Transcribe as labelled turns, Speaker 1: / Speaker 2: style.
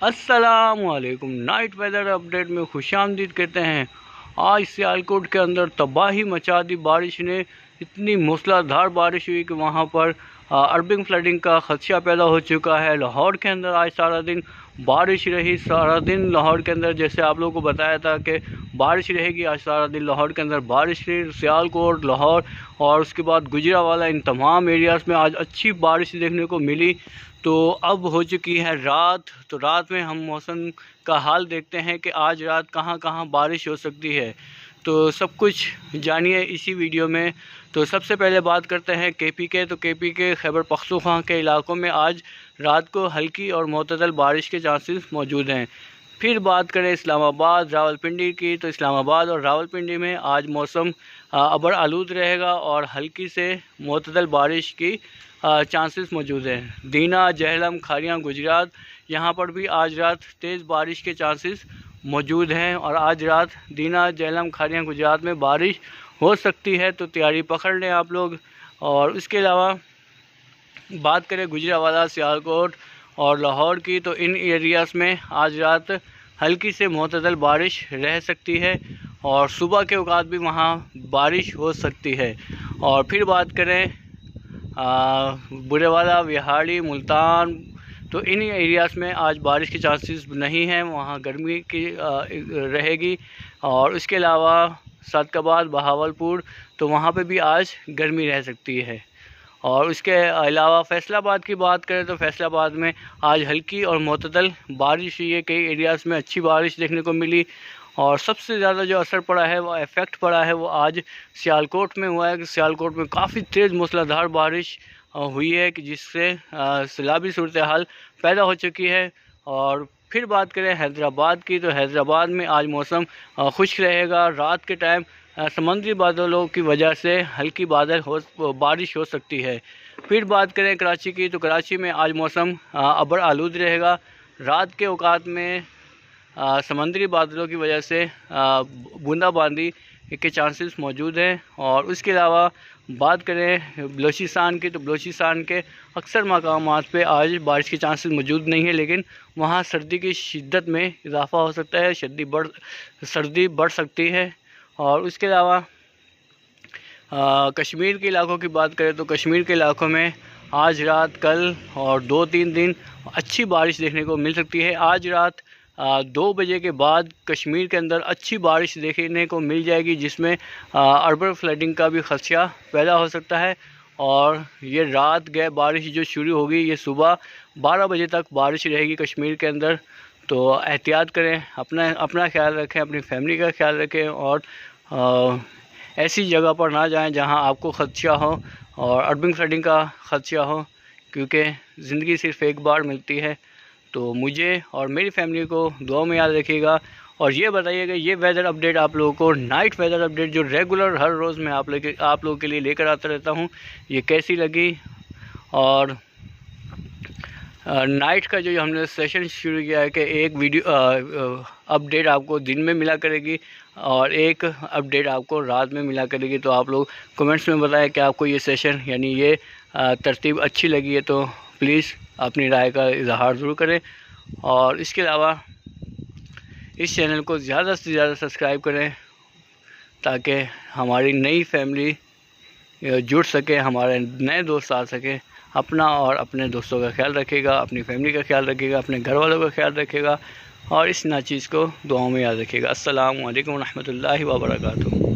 Speaker 1: अस्सलामुअलैकुम। Night weather update में खुशामदीद कहते हैं। आज सियालकोट के अंदर तबाही मचा दी बारिश ने। इतनी मूसलाधार बारिश हुई कि वहाँ पर अर्बिंग फ्लडिंग का खदशा पैदा हो चुका है। लाहौर के अंदर आज सारा दिन बारिश रही। सारा दिन लाहौर के अंदर, जैसे आप लोगों को बताया था कि बारिश रहेगी, आज सारा दिन लाहौर के अंदर बारिश रही। सियालकोट, लाहौर और उसके बाद गुजरावाला, इन तमाम एरियाज़ में आज अच्छी बारिश देखने को मिली। तो अब हो चुकी है रात। तो रात में हम मौसम का हाल देखते हैं कि आज रात कहाँ कहाँ बारिश हो सकती है। तो सब कुछ जानिए इसी वीडियो में। तो सबसे पहले बात करते हैं केपी के। तो केपी के खैबर पख्तूनख्वा के इलाकों में आज रात को हल्की और मुतदल बारिश के चांसेस मौजूद हैं। फिर बात करें इस्लामाबाद, रावलपिंडी की। तो इस्लामाबाद और रावलपिंडी में आज मौसम अबर आलूद रहेगा और हल्की से मुतदल बारिश की चांसेस मौजूद हैं। दीना, जहलम, खारियां, गुजरात, यहाँ पर भी आज रात तेज़ बारिश के चांसेस मौजूद हैं। और आज रात दीना, जहलम, खारियां, गुजरात में बारिश हो सकती है, तो तैयारी पकड़ लें आप लोग। और इसके अलावा बात करें गुजरावाला, सियालकोट और लाहौर की, तो इन एरियाज़ में आज रात हल्की से मुतदल बारिश रह सकती है और सुबह के औकात भी वहाँ बारिश हो सकती है। और फिर बात करें बुरेवाला, विहाड़ी, मुल्तान, तो इन एरियाज़ में आज बारिश के चांसेस नहीं हैं, वहाँ गर्मी की रहेगी। और इसके अलावा सादकाबाद, बहावलपुर, तो वहाँ पे भी आज गर्मी रह सकती है। और उसके अलावा फैसलाबाद की बात करें तो फैसलाबाद में आज हल्की और मुतदल बारिश हुई है। कई एरियाज़ में अच्छी बारिश देखने को मिली और सबसे ज़्यादा जो असर पड़ा है, वो इफ़ेक्ट पड़ा है, वो आज सियालकोट में हुआ है। कि सियालकोट में काफ़ी तेज़ मूसलाधार बारिश हुई है कि जिससे सैलाबी सूरत हाल पैदा हो चुकी है। और फिर बात करें हैदराबाद की, तो हैदराबाद में आज मौसम खुश्क रहेगा। रात के टाइम समुद्री बादलों की वजह से हल्की बारिश हो सकती है। फिर बात करें कराची की, तो कराची में आज मौसम अबर आलूद रहेगा। रात के औकात में समुद्री बादलों की वजह से बूंदाबांदी के चांसेस मौजूद हैं। और उसके अलावा बात करें बलोचिस्तान की, तो बलोचिस्तान के अक्सर मकामात पे आज बारिश के चांसेस मौजूद नहीं है, लेकिन वहाँ सर्दी की शिद्दत में इजाफ़ा हो सकता है, सर्दी बढ़ सकती है। और उसके अलावा कश्मीर के इलाकों की बात करें तो कश्मीर के इलाकों में आज रात, कल और 2-3 दिन अच्छी बारिश देखने को मिल सकती है। आज रात 2 बजे के बाद कश्मीर के अंदर अच्छी बारिश देखने को मिल जाएगी, जिसमें अर्बन फ्लडिंग का भी खदशा पैदा हो सकता है। और ये रात गए बारिश जो शुरू होगी, ये सुबह 12 बजे तक बारिश रहेगी कश्मीर के अंदर। तो एहतियात करें, अपना ख्याल रखें, अपनी फैमिली का ख्याल रखें और ऐसी जगह पर ना जाएं जहां आपको खदशा हो और अर्बिंग फ्लडिंग का खदशा हो, क्योंकि ज़िंदगी सिर्फ़ एक बार मिलती है। तो मुझे और मेरी फैमिली को दुआ में याद रखिएगा। और ये बताइएगा, ये वेदर अपडेट आप लोगों को, नाइट वेदर अपडेट जो रेगुलर हर रोज़ मैं आप लोगों के लिए लेकर आता रहता हूँ, ये कैसी लगी। और नाइट का जो हमने सेशन शुरू किया है कि एक वीडियो अपडेट आपको दिन में मिला करेगी और एक अपडेट आपको रात में मिला करेगी। तो आप लोग कमेंट्स में बताएं कि आपको ये सेशन यानी ये तरतीब अच्छी लगी है, तो प्लीज़ अपनी राय का इजहार ज़रूर करें। और इसके अलावा इस चैनल को ज़्यादा से ज़्यादा सब्सक्राइब करें ताकि हमारी नई फैमिली जुड़ सके, हमारे नए दोस्त आ सकें। अपना और अपने दोस्तों का ख्याल रखिएगा, अपनी फैमिली का ख्याल रखिएगा, अपने घर वालों का ख्याल रखिएगा और इस नाचीज़ को दुआओं में याद रखिएगा। अस्सलामु अलैकुम रहमतुल्लाहि व बरकातुहू।